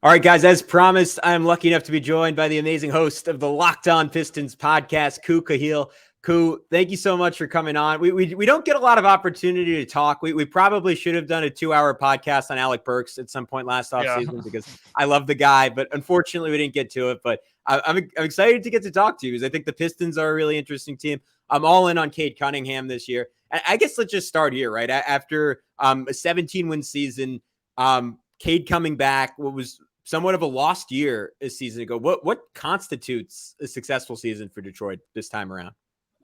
All right, guys, as promised, I'm lucky enough to be joined by the amazing host of the Locked On Pistons podcast, Ku Kahil. Ku, thank you so much for coming on. We don't get a lot of opportunity to talk. We probably should have done a 2-hour podcast on Alec Burks at some point last offseason because I love the guy, but unfortunately we didn't get to it. But I'm excited to get to talk to you because I think the Pistons are a really interesting team. I'm all in on Cade Cunningham this year. I guess let's just start here, right? After a 17-win season, Cade coming back, what was somewhat of a lost year a season ago. What constitutes a successful season for Detroit this time around?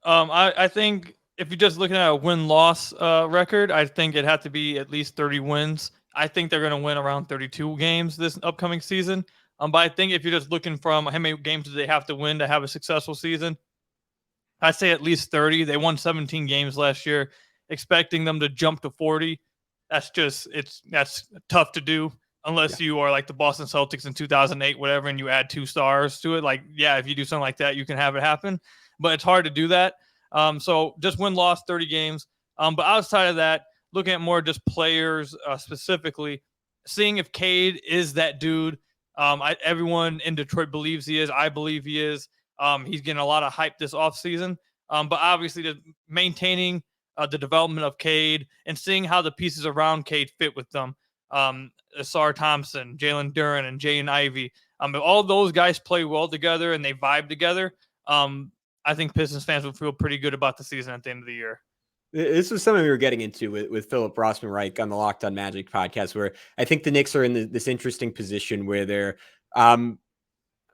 I think if you're just looking at a win-loss record, I think it had to be at least 30 wins. I think they're going to win around 32 games this upcoming season. But I think if you're just looking from how many games do they have to win to have a successful season, I'd say at least 30. They won 17 games last year. Expecting them to jump to 40, that's tough to do. Unless you are like the Boston Celtics in 2008, whatever, and you add 2 stars to it. Like, yeah, if you do something like that, you can have it happen. But it's hard to do that. So just win-loss, 30 games. But outside of that, looking at more just players specifically, seeing if Cade is that dude. Everyone in Detroit believes he is. I believe he is. He's getting a lot of hype this offseason. But obviously, just maintaining the development of Cade and seeing how the pieces around Cade fit with them. Asar Thompson, Jalen Duren, and Jaden Ivey. If all those guys play well together and they vibe together, I think Pistons fans will feel pretty good about the season at the end of the year. This was something we were getting into with Philip Rossman-Reich on the Locked On Magic podcast, where I think the Knicks are in this interesting position where they're,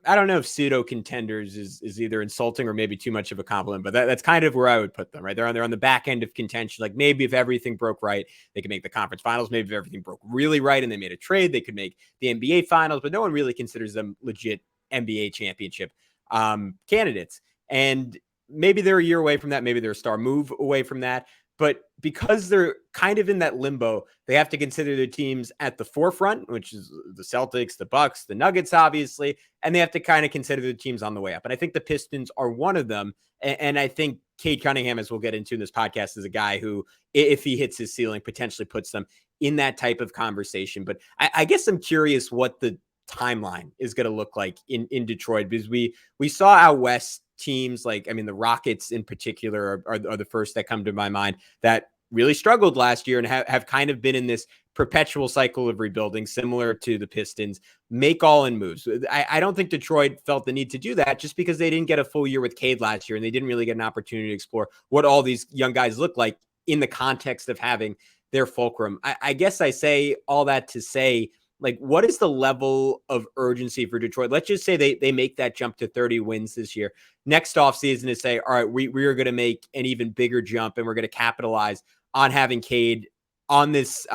I don't know if pseudo contenders is either insulting or maybe too much of a compliment, but that's kind of where I would put them, right? They're on the back end of contention. Like maybe if everything broke right, they could make the conference finals. Maybe if everything broke really right and they made a trade, they could make the NBA finals, but no one really considers them legit NBA championship candidates. And maybe they're a year away from that. Maybe they're a star move away from that. But because they're kind of in that limbo, they have to consider their teams at the forefront, which is the Celtics, the Bucks, the Nuggets, obviously, and they have to kind of consider the teams on the way up. And I think the Pistons are one of them. And I think Cade Cunningham, as we'll get into in this podcast, is a guy who, if he hits his ceiling, potentially puts them in that type of conversation. But I guess I'm curious what the timeline is going to look like in Detroit, because we saw out West teams like, the Rockets in particular are the first that come to my mind that really struggled last year and have kind of been in this perpetual cycle of rebuilding, similar to the Pistons, make all-in moves. I don't think Detroit felt the need to do that just because they didn't get a full year with Cade last year and they didn't really get an opportunity to explore what all these young guys look like in the context of having their fulcrum. I guess I say all that to say, like, what is the level of urgency for Detroit? Let's just say they make that jump to 30 wins this year. Next offseason is say, all right, we are going to make an even bigger jump and we're going to capitalize on having Cade on this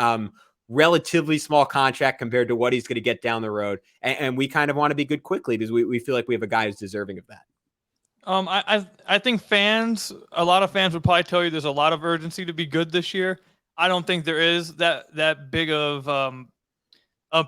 relatively small contract compared to what he's going to get down the road. And we kind of want to be good quickly because we feel like we have a guy who's deserving of that. I think a lot of fans would probably tell you there's a lot of urgency to be good this year. I don't think there is that big of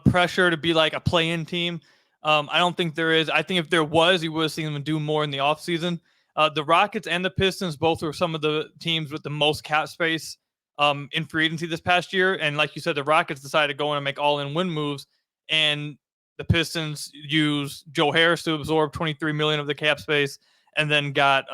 pressure to be like a play-in team. I don't think there is. I think if there was, you would have seen them do more in the offseason. The Rockets and the Pistons both were some of the teams with the most cap space in free agency this past year. And like you said, the Rockets decided to go in and make all-in win moves. And the Pistons used Joe Harris to absorb $23 million of the cap space and then got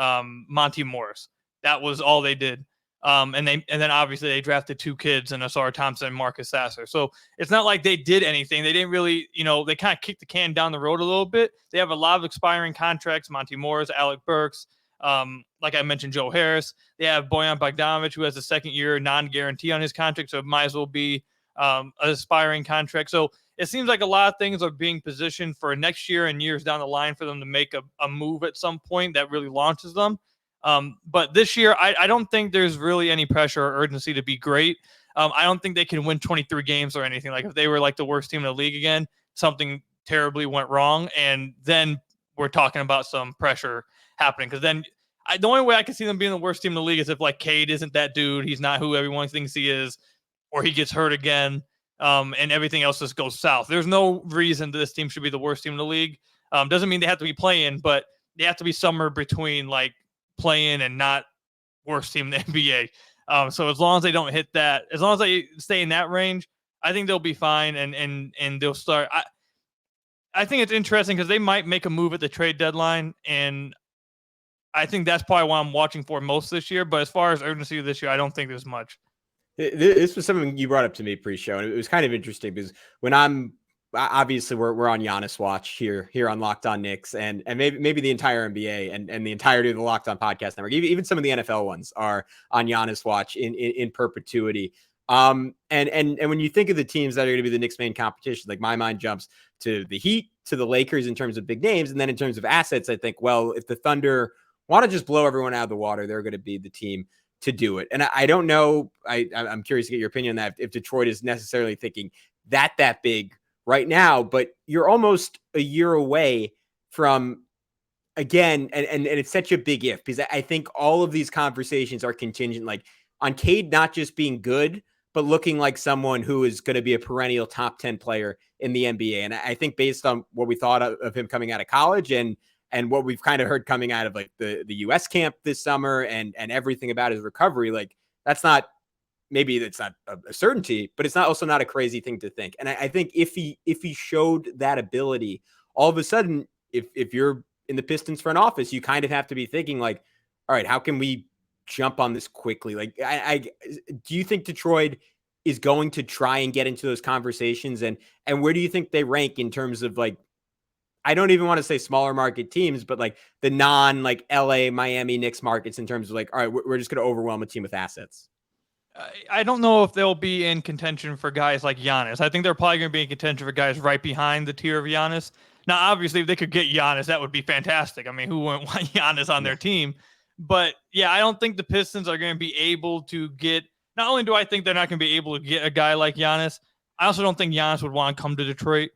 Monty Morris. That was all they did. And then obviously they drafted 2 kids in Asar Thompson and Marcus Sasser. So it's not like they did anything. They didn't really, they kind of kicked the can down the road a little bit. They have a lot of expiring contracts, Monty Morris, Alec Burks, like I mentioned, Joe Harris. They have Bojan Bogdanovic, who has a second-year non-guarantee on his contract, so it might as well be an aspiring contract. So it seems like a lot of things are being positioned for next year and years down the line for them to make a move at some point that really launches them. But this year, I don't think there's really any pressure or urgency to be great. I don't think they can win 23 games or anything. Like if they were like the worst team in the league again, something terribly went wrong. And then we're talking about some pressure happening. Because then the only way I can see them being the worst team in the league is if like Cade isn't that dude. He's not who everyone thinks he is, or he gets hurt again. And everything else just goes south. There's no reason this team should be the worst team in the league. Doesn't mean they have to be playing, but they have to be somewhere between like playing and not worst team in the NBA. So as long as they don't hit that, as long as they stay in that range, I think they'll be fine and they'll start. I think it's interesting because they might make a move at the trade deadline, and I think that's probably what I'm watching for most this year. But as far as urgency this year, I don't think there's much. This was something you brought up to me pre-show, and it was kind of interesting because when I'm obviously we're on Giannis watch here on Locked On Knicks, and maybe the entire NBA and the entirety of the Locked On podcast network, even some of the NFL ones are on Giannis watch in perpetuity. And when you think of the teams that are going to be the Knicks' main competition, like my mind jumps to the Heat, to the Lakers in terms of big names, and then in terms of assets, I think, well, if the Thunder want to just blow everyone out of the water, they're going to be the team to do it. And I don't know, I'm curious to get your opinion on that, if Detroit is necessarily thinking that big right now, but you're almost a year away from, again, and it's such a big if, because I think all of these conversations are contingent, like on Cade not just being good, but looking like someone who is going to be a perennial top 10 player in the NBA. And I think based on what we thought of him coming out of college and what we've kind of heard coming out of like the US camp this summer and everything about his recovery, like that's not, maybe it's not a certainty, but it's not also not a crazy thing to think. And I think if he showed that ability, all of a sudden, if you're in the Pistons front office, you kind of have to be thinking like, all right, how can we jump on this quickly? Like, do you think Detroit is going to try and get into those conversations? And where do you think they rank in terms of like, I don't even want to say smaller market teams, but like the non like LA, Miami, Knicks markets in terms of like, all right, we're just going to overwhelm a team with assets? I don't know if they'll be in contention for guys like Giannis. I think they're probably going to be in contention for guys right behind the tier of Giannis. Now, obviously, if they could get Giannis, that would be fantastic. I mean, who wouldn't want Giannis on their team? But yeah, I don't think the Pistons are going to be able to get, not only do I think they're not going to be able to get a guy like Giannis, I also don't think Giannis would want to come to Detroit.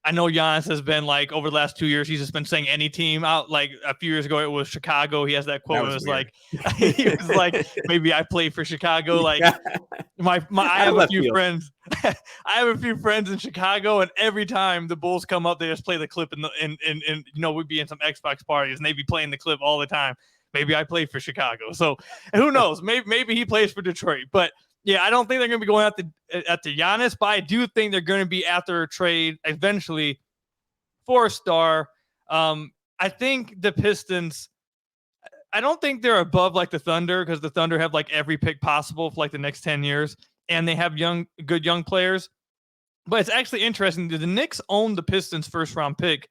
I know Giannis has been like over the last 2 years, he's just been saying any team out. Like a few years ago, it was Chicago. He has that quote. It was like, he was like, maybe I play for Chicago. Like I have a few friends. I have a few friends in Chicago, and every time the Bulls come up, they just play the clip we'd be in some Xbox parties and they'd be playing the clip all the time. Maybe I play for Chicago. So who knows? Maybe he plays for Detroit, but yeah, I don't think they're going to be going at the Giannis, but I do think they're going to be after a trade eventually for a star. I think the Pistons, I don't think they're above like the Thunder, because the Thunder have like every pick possible for like the next 10 years, and they have good young players. But it's actually interesting. The Knicks own the Pistons' first round pick.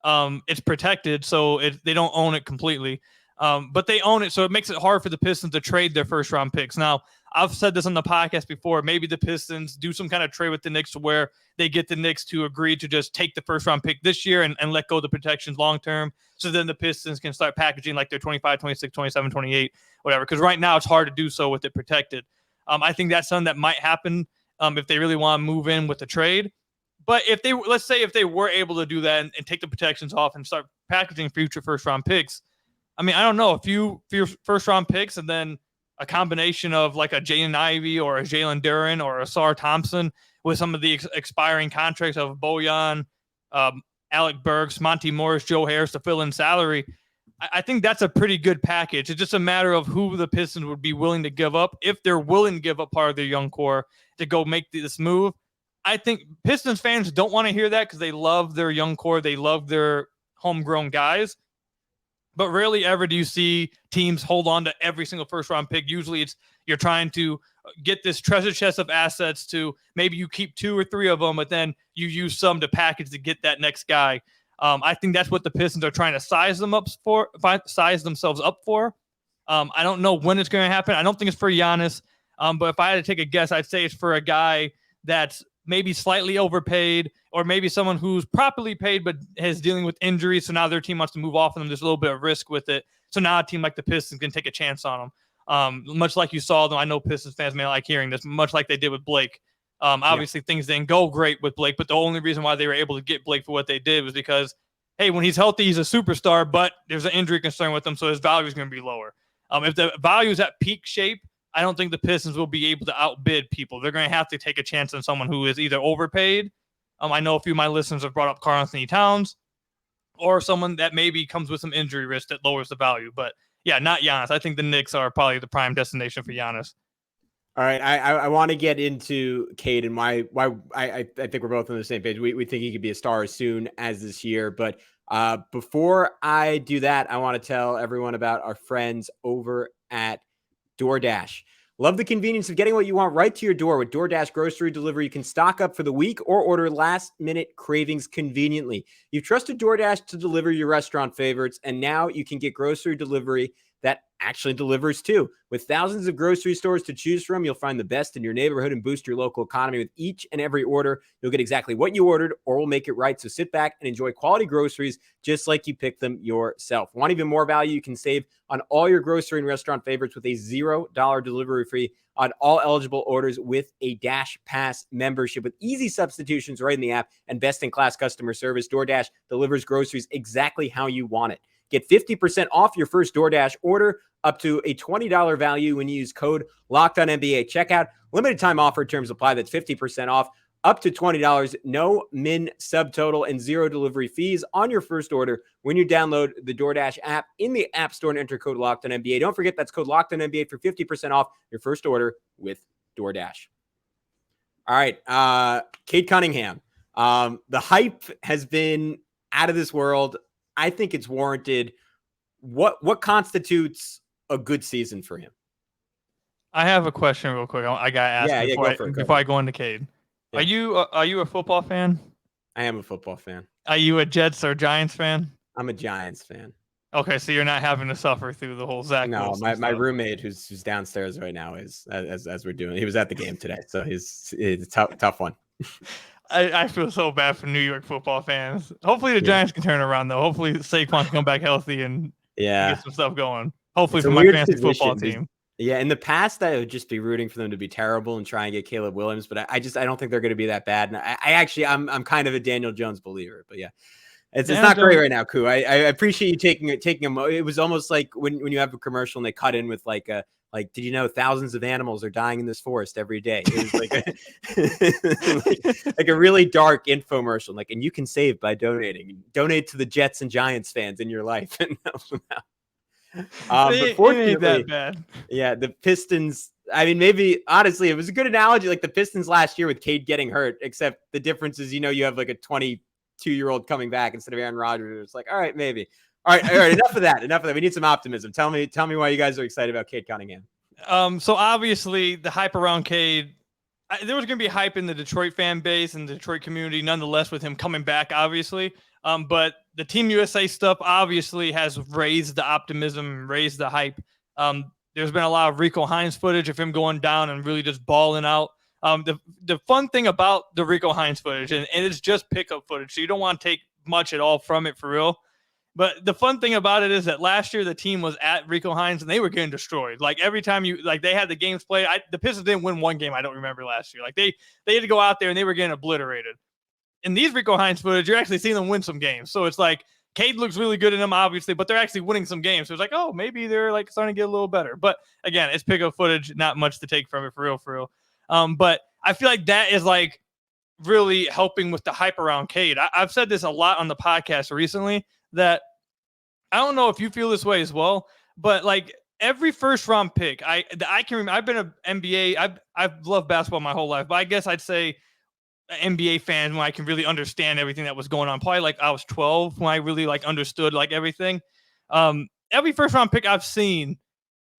It's protected, so they don't own it completely. But they own it, so it makes it hard for the Pistons to trade their first round picks. Now, I've said this on the podcast before. Maybe the Pistons do some kind of trade with the Knicks to where they get the Knicks to agree to just take the first round pick this year and let go of the protections long term. So then the Pistons can start packaging like their 25, 26, 27, 28, whatever. Because right now it's hard to do so with it protected. I think that's something that might happen if they really want to move in with the trade. But let's say if they were able to do that and take the protections off and start packaging future first round picks, I mean, I don't know, a few first round picks and then a combination of like a Jaden Ivey or a Jalen Duren or a Sar Thompson with some of the expiring contracts of Bojan, Alec Burks, Monty Morris, Joe Harris to fill in salary. I think that's a pretty good package. It's just a matter of who the Pistons would be willing to give up, if they're willing to give up part of their young core to go make this move. I think Pistons fans don't want to hear that because they love their young core. They love their homegrown guys. But rarely ever do you see teams hold on to every single first round pick. Usually you're trying to get this treasure chest of assets to maybe you keep 2 or 3 of them, but then you use some to package to get that next guy. I think that's what the Pistons are trying to size themselves up for. I don't know when it's going to happen. I don't think it's for Giannis. But if I had to take a guess, I'd say it's for a guy that's maybe slightly overpaid, or maybe someone who's properly paid but is dealing with injuries. So now their team wants to move off of them. There's a little bit of risk with it. So now a team like the Pistons can take a chance on them. Much like you saw them. I know Pistons fans may like hearing this, much like they did with Blake. Obviously things didn't go great with Blake, but the only reason why they were able to get Blake for what they did was because, hey, when he's healthy, he's a superstar, but there's an injury concern with him. So his value is going to be lower. If the value is at peak shape, I don't think the Pistons will be able to outbid people. They're going to have to take a chance on someone who is either overpaid. I know a few of my listeners have brought up Karl-Anthony Towns, or someone that maybe comes with some injury risk that lowers the value. But yeah, not Giannis. I think the Knicks are probably the prime destination for Giannis. All right, I want to get into Cade and why I think we're both on the same page. We think he could be a star as soon as this year. But before I do that, I want to tell everyone about our friends over at DoorDash. Love the convenience of getting what you want right to your door. With DoorDash grocery delivery, you can stock up for the week or order last-minute cravings conveniently. You've trusted DoorDash to deliver your restaurant favorites, and now you can get grocery delivery that actually delivers too. With thousands of grocery stores to choose from, you'll find the best in your neighborhood and boost your local economy. With each and every order, you'll get exactly what you ordered, or we'll make it right. So sit back and enjoy quality groceries just like you picked them yourself. Want even more value? You can save on all your grocery and restaurant favorites with a $0 delivery fee on all eligible orders with a Dash Pass membership. With easy substitutions right in the app and best-in-class customer service, DoorDash delivers groceries exactly how you want it. Get 50% off your first DoorDash order up to a $20 value when you use code LOCKEDONNBA checkout. Limited time offer, terms apply. That's 50% off up to $20. No min subtotal and zero delivery fees on your first order when you download the DoorDash app in the App Store and enter code LOCKEDONNBA. Don't forget, that's code LOCKEDONNBA for 50% off your first order with DoorDash. All right, Cade Cunningham. The hype has been out of this world. I think it's warranted. What constitutes a good season for him? I have a question real quick. I got to ask before I go into Cade. Yeah. Are you a football fan? I am a football fan. Are you a Jets or Giants fan? I'm a Giants fan. Okay, so you're not having to suffer through the whole Zach. No, my roommate who's downstairs right now is as we're doing. He was at the game today, so it's a tough one. I feel so bad for New York football fans. Hopefully the Giants can turn around, though. Hopefully Saquon can come back healthy and get some stuff going. Hopefully for my fantasy football team. Yeah, in the past, I would just be rooting for them to be terrible and try and get Caleb Williams, but I don't think they're going to be that bad. And I'm kind of a Daniel Jones believer, but yeah. It's not great right now, Koo. I appreciate you taking him. It was almost like when you have a commercial and they cut in with like, did you know thousands of animals are dying in this forest every day? It was like a really dark infomercial. Like, and you can save by donating. Donate to the Jets and Giants fans in your life. And but fortunately, that bad. Yeah, the Pistons. I mean, maybe honestly, it was a good analogy. Like the Pistons last year with Cade getting hurt, except the difference is, you have like a 22-year-old coming back instead of Aaron Rodgers. It's like, all right, maybe. All right. Enough of that. We need some optimism. Tell me why you guys are excited about Cade Cunningham. So obviously the hype around Cade, there was going to be hype in the Detroit fan base and the Detroit community, nonetheless, with him coming back, obviously. But the Team USA stuff obviously has raised the optimism, raised the hype. There's been a lot of Rico Hines footage of him going down and really just balling out. The fun thing about the Rico Hines footage, and it's just pickup footage, so you don't want to take much at all from it for real. But the fun thing about it is that last year the team was at Rico Hines and they were getting destroyed. Like every time they had the games played, the Pistons didn't win one game. I don't remember last year. Like they had to go out there and they were getting obliterated. In these Rico Hines footage, you're actually seeing them win some games. So it's like Cade looks really good in them, obviously, but they're actually winning some games. So it's like, oh, maybe they're like starting to get a little better. But again, it's pickup footage, not much to take from it for real. But I feel like that is like really helping with the hype around Cade. I've said this a lot on the podcast recently that I don't know if you feel this way as well, but like every first round pick, I can remember. I've been an NBA. I've loved basketball my whole life, but I guess I'd say an NBA fan when I can really understand everything that was going on. Probably like I was 12 when I really like understood like everything. Every first round pick I've seen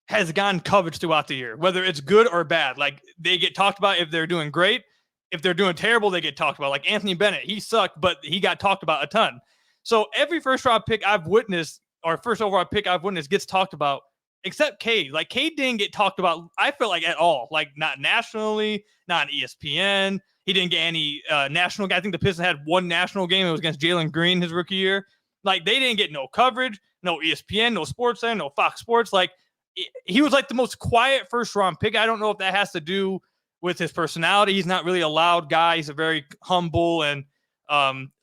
has gotten coverage throughout the year, whether it's good or bad. Like they get talked about if they're doing great. If they're doing terrible, they get talked about. Like Anthony Bennett, he sucked, but he got talked about a ton. So every first round pick I've witnessed, or first overall pick I've witnessed, gets talked about, except Cade. Like Cade didn't get talked about, I feel like, at all. Like not nationally, not on ESPN. He didn't get any national. I think the Pistons had one national game. It was against Jalen Green his rookie year. Like they didn't get no coverage, no ESPN, no SportsCenter, no Fox Sports. Like he was like the most quiet first round pick. I don't know if that has to do with his personality. He's not really a loud guy. He's a very humble and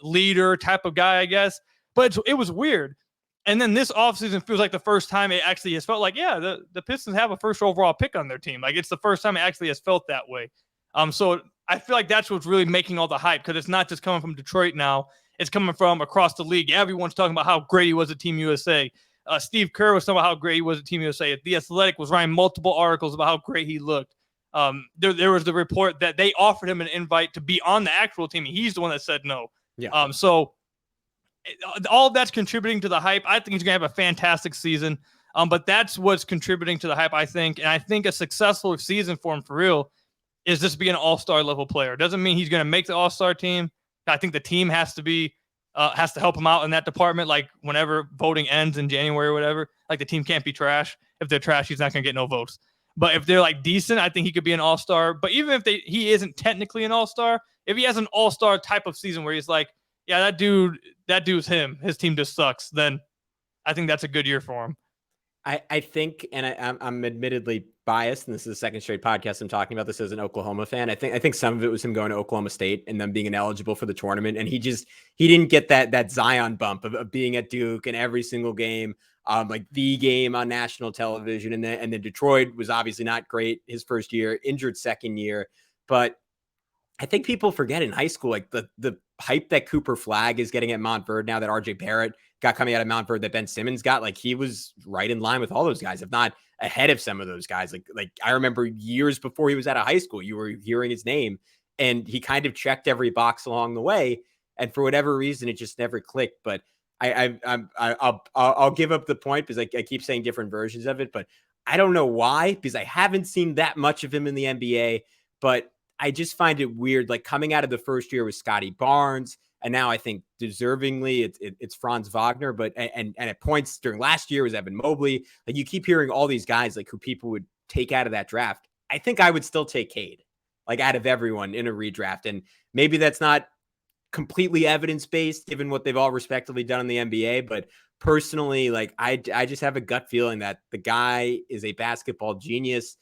leader type of guy, I guess. But it was weird. And then this offseason feels like the first time it actually has felt like, yeah, the Pistons have a first overall pick on their team. Like it's the first time it actually has felt that way. So I feel like that's what's really making all the hype, because it's not just coming from Detroit now. It's coming from across the league. Everyone's talking about how great he was at Team USA. Steve Kerr was talking about how great he was at Team USA. The Athletic was writing multiple articles about how great he looked. There was the report that they offered him an invite to be on the actual team. He's the one that said no. Yeah. So all of that's contributing to the hype. I think he's going to have a fantastic season. But that's what's contributing to the hype, I think. And I think a successful season for him for real is just be an all-star level player. Doesn't mean he's going to make the all-star team. I think the team has to help him out in that department. Like whenever voting ends in January or whatever, like the team can't be trash. If they're trash, he's not going to get no votes. But if they're like decent, I think he could be an all-star. But even if he isn't technically an all-star, if he has an all-star type of season where he's like, yeah, that dude's him, his team just sucks, then I think that's a good year for him. I think, and I'm admittedly biased, and this is the second straight podcast I'm talking about this as an Oklahoma fan. I think some of it was him going to Oklahoma State and them being ineligible for the tournament, and he didn't get that Zion bump of being at Duke in every single game, like the game on national television, and then Detroit was obviously not great his first year, injured second year, but I think people forget in high school, like the hype that Cooper Flagg is getting at Montverde now, that RJ Barrett got coming out of Montverde, that Ben Simmons got, like he was right in line with all those guys, if not ahead of some of those guys. Like I remember years before he was out of high school, you were hearing his name and he kind of checked every box along the way. And for whatever reason, it just never clicked. But I'll give up the point because I keep saying different versions of it, but I don't know why, because I haven't seen that much of him in the NBA, but I just find it weird, like coming out of the first year with Scotty Barnes, and now I think deservingly it's Franz Wagner, but and at points during last year was Evan Mobley. Like you keep hearing all these guys like who people would take out of that draft. I think I would still take Cade, like out of everyone in a redraft, and maybe that's not completely evidence-based given what they've all respectively done in the NBA, but personally, like I just have a gut feeling that the guy is a basketball genius.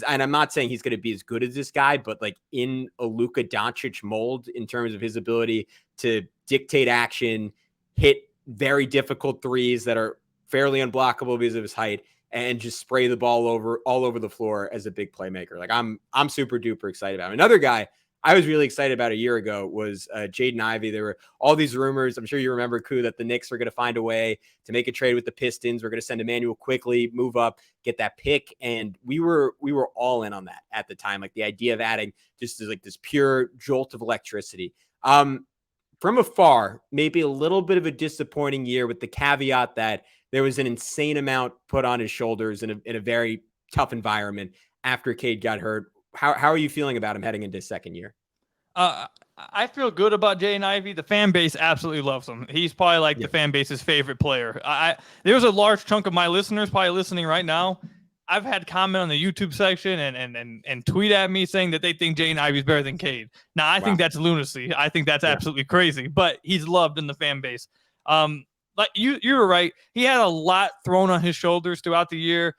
And I'm not saying he's going to be as good as this guy, but like in a Luka Doncic mold in terms of his ability to dictate action, hit very difficult threes that are fairly unblockable because of his height, and just spray the ball all over the floor as a big playmaker. Like I'm super duper excited about him. Another guy I was really excited about a year ago was Jaden Ivey. There were all these rumors. I'm sure you remember, Koo, that the Knicks were going to find a way to make a trade with the Pistons. We're going to send Emmanuel quickly, move up, get that pick. And we were all in on that at the time. Like the idea of adding just like this pure jolt of electricity. From afar, maybe a little bit of a disappointing year with the caveat that there was an insane amount put on his shoulders in a very tough environment after Cade got hurt. How are you feeling about him heading into his second year? I feel good about Jaden Ivey. The fan base absolutely loves him. He's probably like the fan base's favorite player. There's a large chunk of my listeners probably listening right now. I've had comment on the YouTube section and tweet at me saying that they think Jaden Ivey is better than Cade. Now, I think that's lunacy. I think that's absolutely crazy, but he's loved in the fan base. Like you were right. He had a lot thrown on his shoulders throughout the year.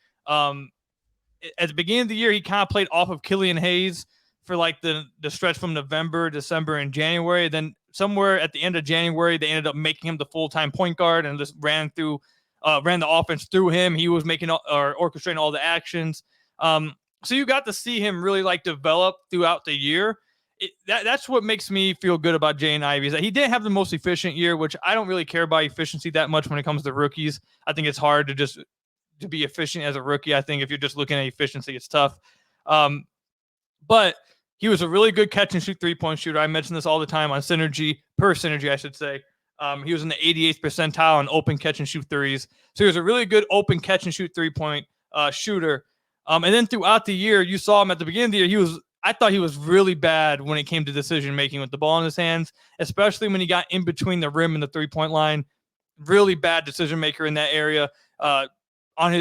At the beginning of the year, he kind of played off of Killian Hayes for like the stretch from November, December, and January. Then somewhere at the end of January, they ended up making him the full-time point guard and just ran the offense through him. He was making or orchestrating all the actions. So you got to see him really like develop throughout the year. That's what makes me feel good about Jaden Ivey, is that he didn't have the most efficient year, which I don't really care about efficiency that much when it comes to rookies. I think it's hard to be efficient as a rookie. I think if you're just looking at efficiency, it's tough. But he was a really good catch and shoot 3-point shooter. I mention this all the time on per synergy, I should say. He was in the 88th percentile on open catch and shoot threes. So he was a really good open catch and shoot 3-point shooter. And then throughout the year, you saw him at the beginning of the year. I thought he was really bad when it came to decision making with the ball in his hands, especially when he got in between the rim and the 3-point line. Really bad decision maker in that area.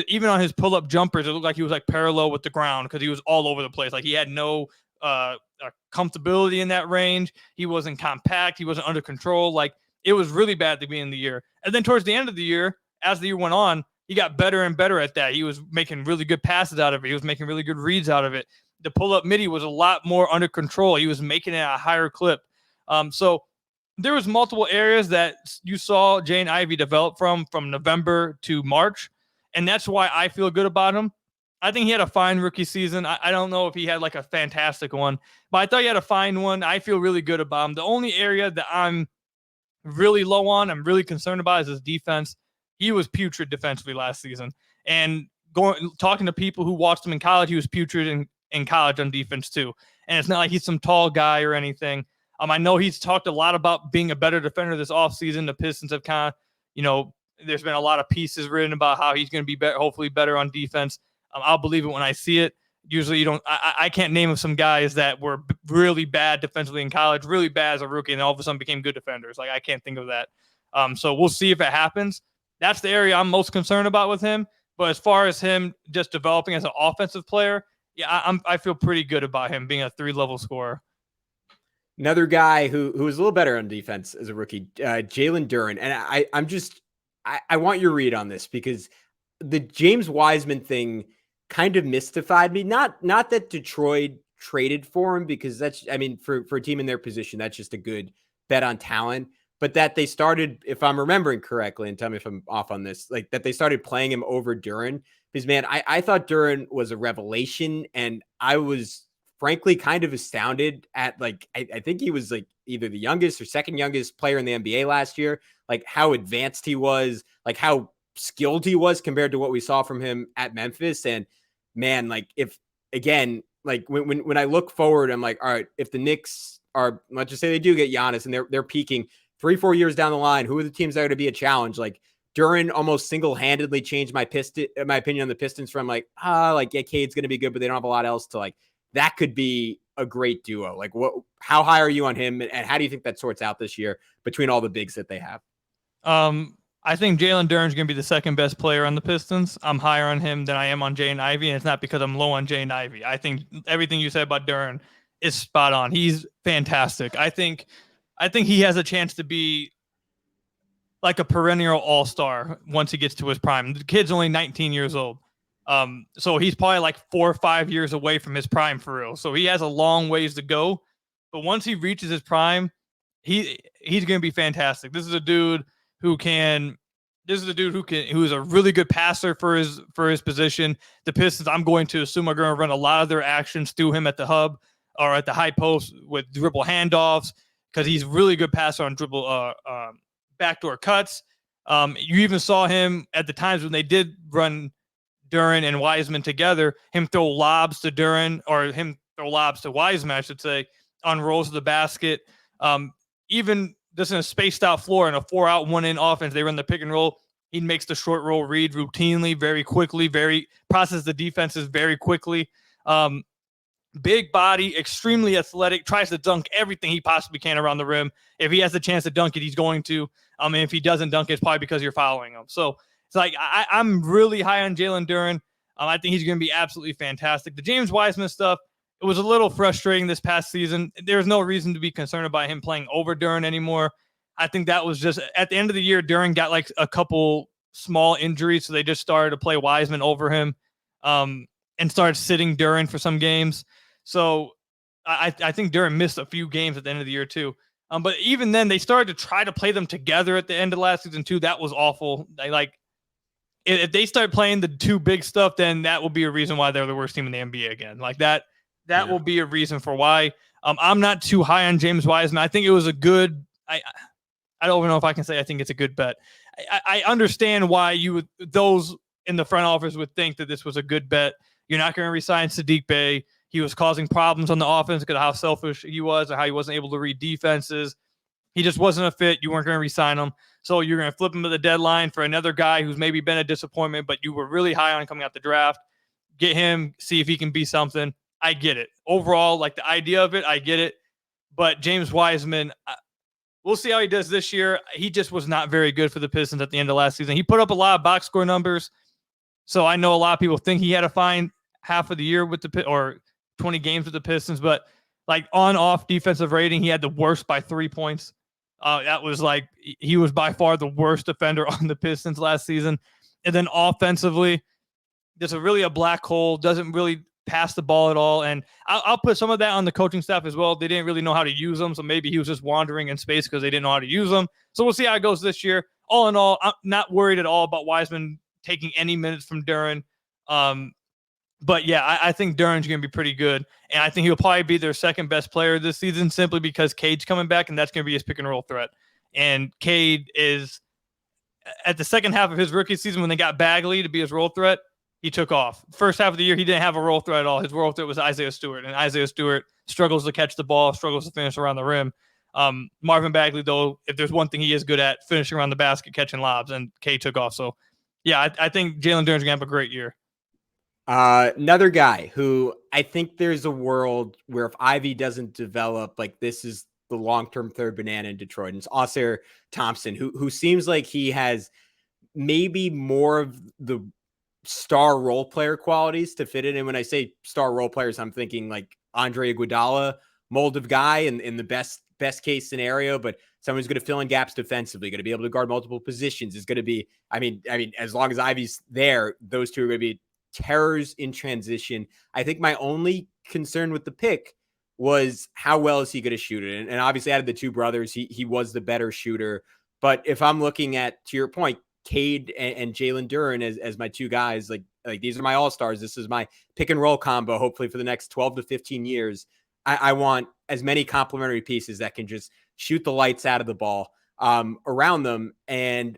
Even on his pull-up jumpers, it looked like he was like parallel with the ground because he was all over the place. Like he had no comfortability in that range. He wasn't compact. He wasn't under control. Like it was really bad at the beginning of the year. And then towards the end of the year, as the year went on, he got better and better at that. He was making really good passes out of it. He was making really good reads out of it. The pull-up midi was a lot more under control. He was making it at a higher clip. So there was multiple areas that you saw Jaden Ivey develop from November to March. And that's why I feel good about him. I think he had a fine rookie season. I don't know if he had like a fantastic one, but I thought he had a fine one. I feel really good about him. The only area that I'm really low on, I'm really concerned about, is his defense. He was putrid defensively last season. And talking to people who watched him in college, he was putrid in college on defense too. And it's not like he's some tall guy or anything. I know he's talked a lot about being a better defender this offseason. The Pistons have kind of, there's been a lot of pieces written about how he's going to be hopefully better on defense. I'll believe it when I see it. Usually I can't name some guys that were really bad defensively in college, really bad as a rookie, and all of a sudden became good defenders. Like, I can't think of that. So we'll see if it happens. That's the area I'm most concerned about with him. But as far as him just developing as an offensive player, yeah, I feel pretty good about him being a 3-level scorer. Another guy who was a little better on defense as a rookie, Jalen Duren. And I want your read on this, because the James Wiseman thing kind of mystified me. Not that Detroit traded for him, because for a team in their position, that's just a good bet on talent. But that they started, if I'm remembering correctly, and tell me if I'm off on this, like that they started playing him over Duren. Because, man, I thought Duren was a revelation, and I was frankly kind of astounded at, like, I think he was like either the youngest or second youngest player in the NBA last year, like how advanced he was, like how skilled he was compared to what we saw from him at Memphis. And man, like, if again, like when I look forward, I'm like, all right, if the Knicks are, let's just say they do get Giannis and they're peaking 3-4 years down the line, who are the teams that are going to be a challenge? Like, Duren almost single-handedly changed my opinion on the Pistons from Cade's going to be good, but they don't have a lot else, to like, that could be a great duo. Like, how high are you on him, and how do you think that sorts out this year between all the bigs that they have? I think Jalen Duren's going to be the second best player on the Pistons. I'm higher on him than I am on Jaden Ivey, and it's not because I'm low on Jaden Ivey. I think everything you said about Duren is spot on. He's fantastic. I think he has a chance to be like a perennial all-star once he gets to his prime. The kid's only 19 years old. So he's probably like 4 or 5 years away from his prime for real. So he has a long ways to go. But once he reaches his prime, he's going to be fantastic. This is a dude who is a really good passer for his position. The Pistons, I'm going to assume, are going to run a lot of their actions through him at the hub or at the high post with dribble handoffs, because he's a really good passer on dribble backdoor cuts. You even saw him at the times when they did run Duren and Wiseman together, him throw lobs to Duren, or him throw lobs to Wiseman, I should say, on rolls of the basket. Even just in a spaced out floor in a 4-out, 1-in offense, they run the pick and roll. He makes the short roll read routinely, very quickly, processes the defenses very quickly. Big body, extremely athletic, tries to dunk everything he possibly can around the rim. If he has the chance to dunk it, he's going to. And if he doesn't dunk it, it's probably because you're fouling him. So it's like, I'm really high on Jalen Duren. I think he's going to be absolutely fantastic. The James Wiseman stuff, it was a little frustrating this past season. There's no reason to be concerned about him playing over Duren anymore. I think that was just at the end of the year, Duren got like a couple small injuries, so they just started to play Wiseman over him and started sitting Duren for some games. So I think Duren missed a few games at the end of the year too. But even then, they started to try to play them together at the end of last season too. That was awful. If they start playing the two big stuff, then that will be a reason why they're the worst team in the NBA again. Like that will be a reason for why. I'm not too high on James Wiseman. I think it was a good. I don't even know if I can say I think it's a good bet. I understand why those in the front office would think that this was a good bet. You're not going to resign Sadiq Bey. He was causing problems on the offense because of how selfish he was or how he wasn't able to read defenses. He just wasn't a fit. You weren't going to re-sign him. So you're going to flip him to the deadline for another guy who's maybe been a disappointment, but you were really high on coming out the draft. Get him, see if he can be something. I get it. Overall, like the idea of it, I get it. But James Wiseman, we'll see how he does this year. He just was not very good for the Pistons at the end of last season. He put up a lot of box score numbers. So I know a lot of people think he had to find half of the year with or 20 games with the Pistons, but like on-off defensive rating, he had the worst by 3 points. That was like, he was by far the worst defender on the Pistons last season. And then offensively, there's really a black hole, doesn't really pass the ball at all. And I'll put some of that on the coaching staff as well. They didn't really know how to use them. So maybe he was just wandering in space because they didn't know how to use them. So we'll see how it goes this year. All in all, I'm not worried at all about Wiseman taking any minutes from Duren. But yeah, I think Duren's going to be pretty good. And I think he'll probably be their second best player this season simply because Cade's coming back and that's going to be his pick and roll threat. And Cade is at the second half of his rookie season when they got Bagley to be his role threat. he took off. First half of the year, he didn't have a roll threat at all. His roll threat was Isaiah Stewart, and Isaiah Stewart struggles to catch the ball, struggles to finish around the rim. Marvin Bagley, though, if there's one thing he is good at, finishing around the basket, catching lobs, and Cade took off. So, yeah, I think Jalen Duren's going to have a great year. Another guy who I think there's a world where if Ivy doesn't develop, like this is the long-term third banana in Detroit. And it's Ausar Thompson, who seems like he has maybe more of the star role player qualities to fit in. And when I say star role players, I'm thinking like Andre Iguodala mold of guy in the best case scenario, but someone who's going to fill in gaps defensively, going to be able to guard multiple positions is going to be, I mean, as long as Ivy's there, those two are going to be terrors in transition. I think my only concern with the pick was how well is he going to shoot it? And obviously out of the two brothers, he was the better shooter. But if I'm looking at, to your point, Cade and Jalen Duren as my two guys, like these are my all-stars. This is my pick and roll combo, hopefully for the next 12 to 15 years. I want as many complementary pieces that can just shoot the lights out of the ball around them. And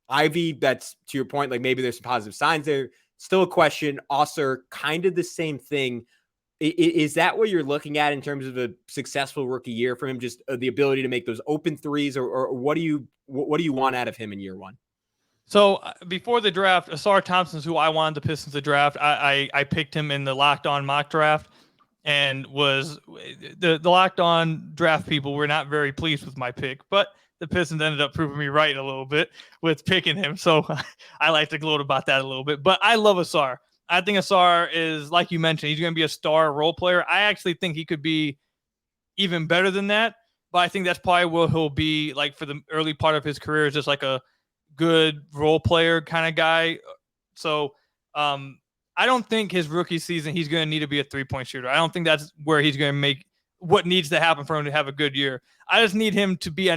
Ivy, that's to your point, like maybe there's some positive signs there. Still a question. Ausar, kind of the same thing. Is that what you're looking at in terms of a successful rookie year for him? Just the ability to make those open threes, or what do you want out of him in year one? So before the draft, Ausar Thompson's who I wanted the Pistons to draft. I picked him in the Locked On mock draft, and was the Locked On draft people were not very pleased with my pick, but the Pistons ended up proving me right a little bit with picking him. So I like to gloat about that a little bit. But I love Ausar. I think Ausar is, like you mentioned, he's going to be a star role player. I actually think he could be even better than that. But I think that's probably what he'll be like for the early part of his career, is just like a good role player kind of guy. So I don't think his rookie season he's going to need to be a three-point shooter. I don't think that's where he's going to make what needs to happen for him to have a good year. I just need him to be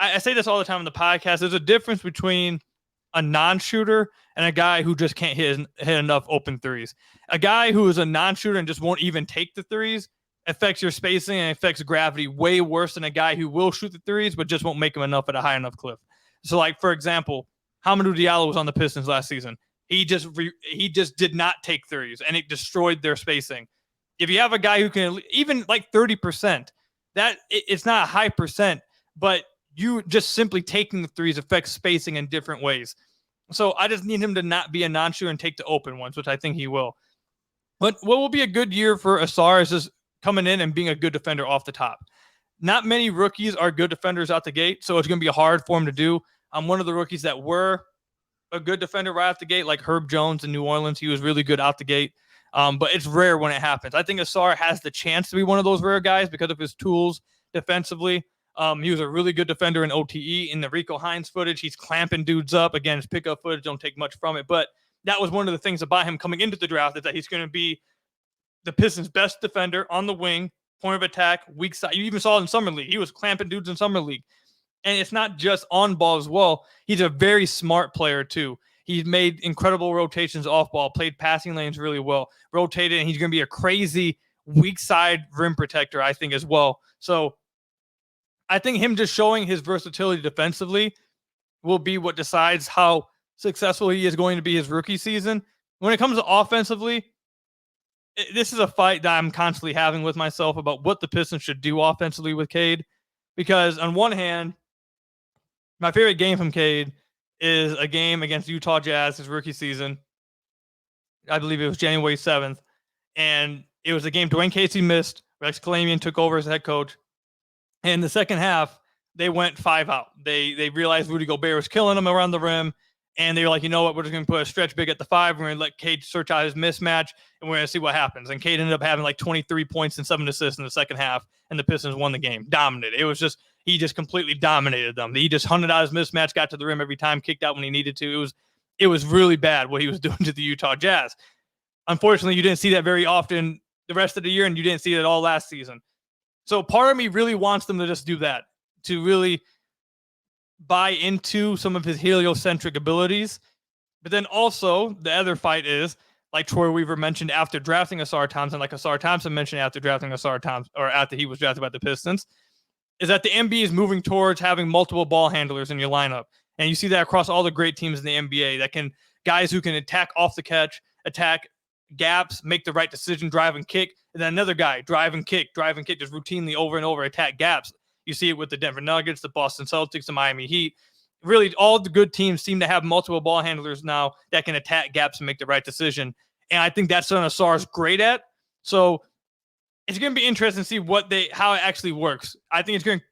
I say this all the time on the podcast. There's a difference between a non-shooter and a guy who just can't hit enough open threes. A guy who is a non-shooter and just won't even take the threes affects your spacing and affects gravity way worse than a guy who will shoot the threes but just won't make them enough at a high enough clip. So, like, for example, Hamidou Diallo was on the Pistons last season. He just did not take threes, and it destroyed their spacing. If you have a guy who can even like 30%, that it's not a high percent, but you just simply taking the threes affects spacing in different ways. So I just need him to not be a non-shooter and take the open ones, which I think he will. But what will be a good year for Ausar is just coming in and being a good defender off the top. Not many rookies are good defenders out the gate, so it's going to be hard for him to do. I'm one of the rookies that were a good defender right out the gate, like Herb Jones in New Orleans. He was really good out the gate, but it's rare when it happens. I think Ausar has the chance to be one of those rare guys because of his tools defensively. He was a really good defender in OTE. In the Rico Hines footage, he's clamping dudes up. Again, his pickup footage don't take much from it, but that was one of the things about him coming into the draft, is that he's going to be the Pistons' best defender on the wing, point of attack, weak side. You even saw it in Summer League. He was clamping dudes in Summer League. And it's not just on ball as well. He's a very smart player too. He's made incredible rotations off ball, played passing lanes really well, rotated, and he's going to be a crazy weak side rim protector, I think, as well. So I think him just showing his versatility defensively will be what decides how successful he is going to be his rookie season. When it comes to offensively, this is a fight that I'm constantly having with myself about what the Pistons should do offensively with Cade. Because on one hand, my favorite game from Cade is a game against Utah Jazz, his rookie season. I believe it was January 7th. And it was a game Dwayne Casey missed. Rex Kalamian took over as head coach. And in the second half, they went 5 out. They realized Rudy Gobert was killing them around the rim. And they were like, you know what? We're just going to put a stretch big at the 5. We're going to let Cade search out his mismatch, and we're going to see what happens. And Cade ended up having like 23 points and 7 assists in the second half, and the Pistons won the game. Dominated. It was just, he just completely dominated them. He just hunted out his mismatch, got to the rim every time, kicked out when he needed to. It was really bad what he was doing to the Utah Jazz. Unfortunately, you didn't see that very often the rest of the year, and you didn't see it at all last season. So part of me really wants them to just do that, to really buy into some of his heliocentric abilities. But then also the other fight is, like Troy Weaver mentioned after drafting Ausar Thompson, like Ausar Thompson mentioned after drafting Ausar Thompson, or after he was drafted by the Pistons, is that the NBA is moving towards having multiple ball handlers in your lineup. And you see that across all the great teams in the NBA that can guys who can attack off the catch, attack gaps, make the right decision, drive and kick, and then another guy drive and kick, just routinely over and over attack gaps. You see it with the Denver Nuggets, the Boston Celtics, the Miami Heat. Really, all the good teams seem to have multiple ball handlers now that can attack gaps and make the right decision. And I think that's something Ausar's great at. So it's going to be interesting to see how it actually works. I think it's going to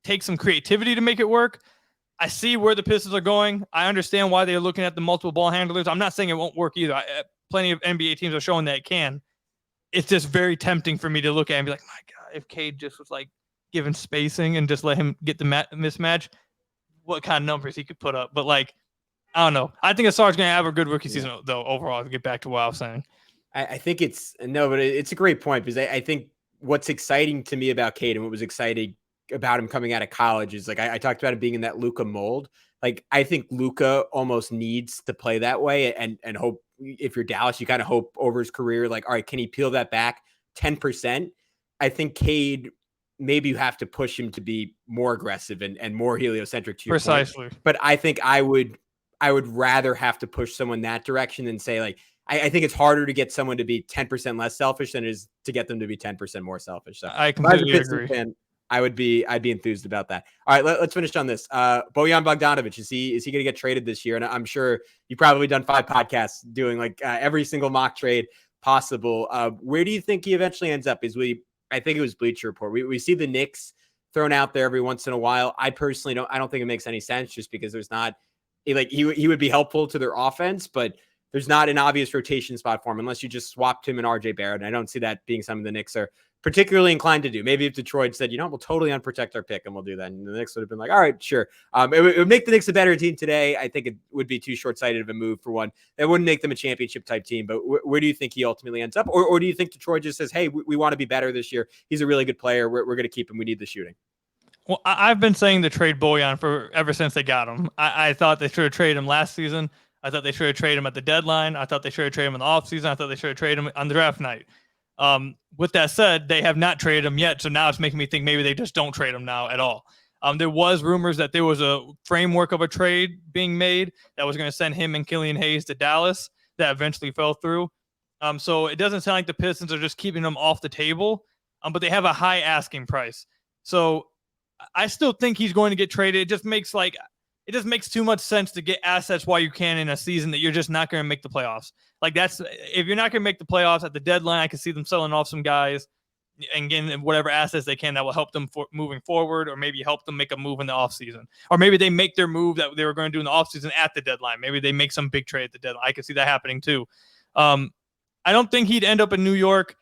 take some creativity to make it work. I see where the Pistons are going. I understand why they're looking at the multiple ball handlers. I'm not saying it won't work either. Plenty of NBA teams are showing that it can. It's just very tempting for me to look at and be like, my God, if Cade just was like given spacing and just let him get the mismatch, what kind of numbers he could put up. But like, I don't know. I think Ausar's going to have a good rookie season though, overall, to get back to what I was saying. I think it's a great point, because I think what's exciting to me about Cade and what was exciting about him coming out of college is, like, I talked about him being in that Luka mold. Like, I think Luka almost needs to play that way, and hope, if you're Dallas, you kind of hope over his career, like, all right, can he peel that back 10%? I think Cade, maybe you have to push him to be more aggressive and more heliocentric to your Precisely. point. But I think I would rather have to push someone that direction than say, like, I think it's harder to get someone to be 10% less selfish than it is to get them to be 10% more selfish. So I completely agree. Fan, I'd be enthused about that. All right, let's finish on this. Bojan Bogdanovic, is he going to get traded this year? And I'm sure you've probably done 5 podcasts doing like every single mock trade possible. Where do you think he eventually ends up? I think it was Bleacher Report. We see the Knicks thrown out there every once in a while. I personally don't think it makes any sense, just because there's not, like, he would be helpful to their offense, but there's not an obvious rotation spot for him unless you just swapped him and RJ Barrett. And I don't see that being something the Knicks are particularly inclined to do. Maybe if Detroit said, we'll totally unprotect our pick and we'll do that, and the Knicks would have been like, all right, sure. It would make the Knicks a better team today. I think it would be too short-sighted of a move for one. That wouldn't make them a championship type team. But where do you think he ultimately ends up? Or do you think Detroit just says, hey, we want to be better this year. He's a really good player. We're going to keep him. We need the shooting. Well, I've been saying to trade Bojan for ever since they got him. I thought they should have traded him last season. I thought they should have traded him at the deadline. I thought they should have traded him in the offseason. I thought they should have traded him on the draft night. With that said, they have not traded him yet, so now it's making me think maybe they just don't trade him now at all. There was rumors that there was a framework of a trade being made that was going to send him and Killian Hayes to Dallas. That eventually fell through. So it doesn't sound like the Pistons are just keeping him off the table, but they have a high asking price. So I still think he's going to get traded. It just makes too much sense to get assets while you can in a season that you're just not going to make the playoffs. Like, if you're not going to make the playoffs at the deadline, I can see them selling off some guys and getting whatever assets they can that will help them moving forward, or maybe help them make a move in the offseason. Or maybe they make their move that they were going to do in the offseason at the deadline. Maybe they make some big trade at the deadline. I can see that happening too. I don't think he'd end up in New York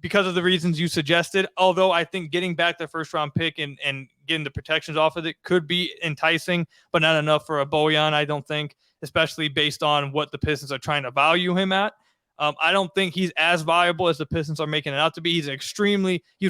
because of the reasons you suggested, although I think getting back the first-round pick and getting the protections off of it could be enticing, but not enough for a Bojan, I don't think, especially based on what the Pistons are trying to value him at. I don't think he's as valuable as the Pistons are making it out to be. He's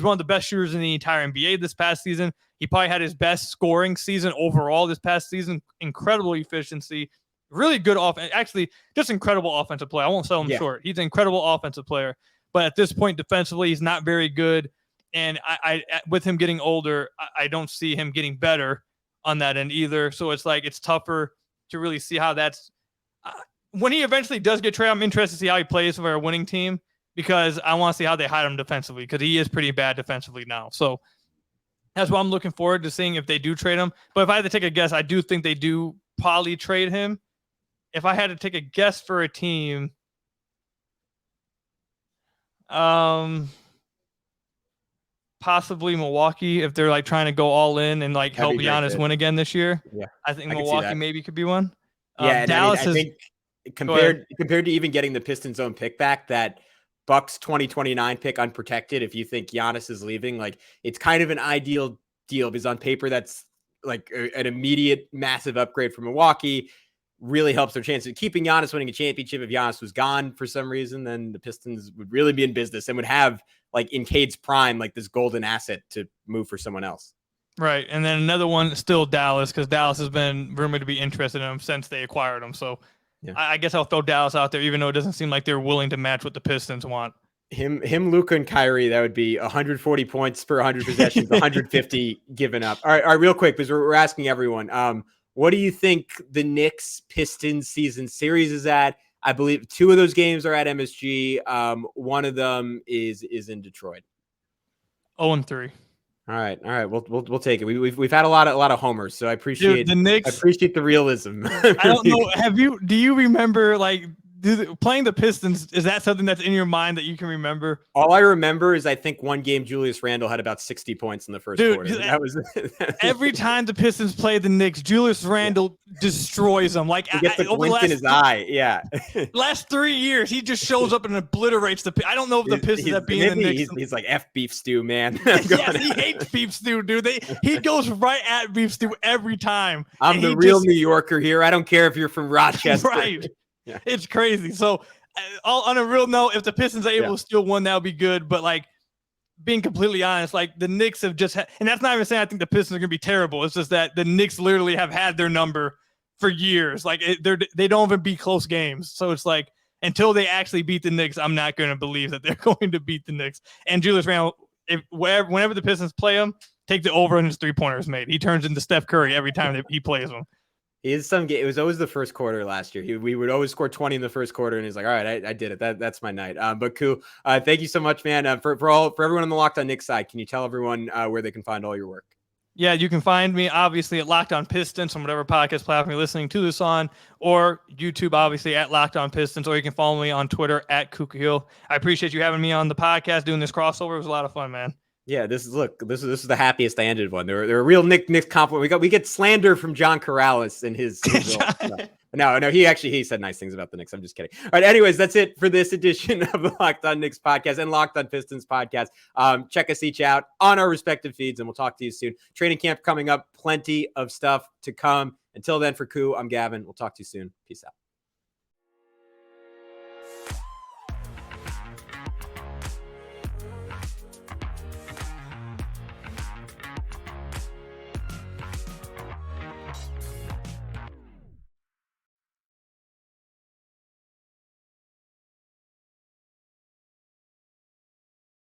one of the best shooters in the entire NBA this past season. He probably had his best scoring season overall this past season. Incredible efficiency, really good offense. Actually, just incredible offensive play. I won't sell him short. He's an incredible offensive player. But at this point, defensively, he's not very good. And I with him getting older, I don't see him getting better on that end either. So it's tougher to really see how that's when he eventually does get traded. I'm interested to see how he plays for a winning team, because I want to see how they hide him defensively, because he is pretty bad defensively now. So that's what I'm looking forward to seeing if they do trade him. But if I had to take a guess, I do think they do probably trade him. If I had to take a guess for a team, possibly Milwaukee, if they're like trying to go all in and like help Giannis win again this year. Yeah, I think Milwaukee maybe could be one. Yeah, Dallas I think compared to even getting the Pistons' own pick back, that Bucks 2029 pick unprotected, if you think Giannis is leaving, like, it's kind of an ideal deal, because on paper that's like an immediate massive upgrade for Milwaukee. Really helps their chance of keeping Giannis winning a championship. If Giannis was gone for some reason, then the Pistons would really be in business and would have, like, in Cade's prime, like this golden asset to move for someone else. Right. And then another one, still Dallas, because Dallas has been rumored to be interested in him since they acquired him. So yeah. I guess I'll throw Dallas out there, even though it doesn't seem like they're willing to match what the Pistons want. Him, Luka, and Kyrie, that would be 140 points per 100 possessions, 150 given up. All right, real quick, because we're asking everyone. What do you think the Knicks Pistons season series is at? I believe 2 of those games are at MSG. One of them is in Detroit. 0-3. All right. We'll take it. We've had a lot of homers, so I appreciate the Knicks. I appreciate the realism. I don't know. Do you remember playing the Pistons? Is that something that's in your mind that you can remember? All I remember is I think one game Julius Randle had about 60 points in the first quarter. That was every time the Pistons play the Knicks, Julius Randle destroys them. Like he gets a glint in his eye. Yeah. Last 3 years, he just shows up and obliterates the. I don't know if the Pistons have been in the Knicks. He's like F beef stew, man. Yes, he hates beef stew, dude. He goes right at beef stew every time. I'm the real New Yorker here. I don't care if you're from Rochester. Right. Yeah. It's crazy. So, on a real note, if the Pistons are able to steal one, that would be good. But being completely honest, the Knicks have just had, and that's not even saying I think the Pistons are going to be terrible. It's just that the Knicks literally have had their number for years. They don't even beat close games. So it's until they actually beat the Knicks, I'm not going to believe that they're going to beat the Knicks. And Julius Randle, whenever the Pistons play him, take the over on his 3-pointers made. He turns into Steph Curry every time that he plays them. It was always the first quarter last year. We would always score 20 in the first quarter, and he's like, "All right, I did it. That's my night." But cool. Thank you so much, man. For everyone on the Locked On Knicks side, can you tell everyone where they can find all your work? Yeah, you can find me obviously at Locked On Pistons on whatever podcast platform you're listening to this on, or YouTube obviously at Locked On Pistons, or you can follow me on Twitter at Kukahill. I appreciate you having me on the podcast, doing this crossover. It was a lot of fun, man. Yeah, this is the happiest I ended one. They're a real Knicks compliment. We get slander from John Corrales in his no, he said nice things about the Knicks. I'm just kidding. All right, anyways, that's it for this edition of the Locked On Knicks podcast and Locked On Pistons podcast. Check us each out on our respective feeds, and we'll talk to you soon. Training camp coming up, plenty of stuff to come. Until then, for Koo, I'm Gavin. We'll talk to you soon. Peace out.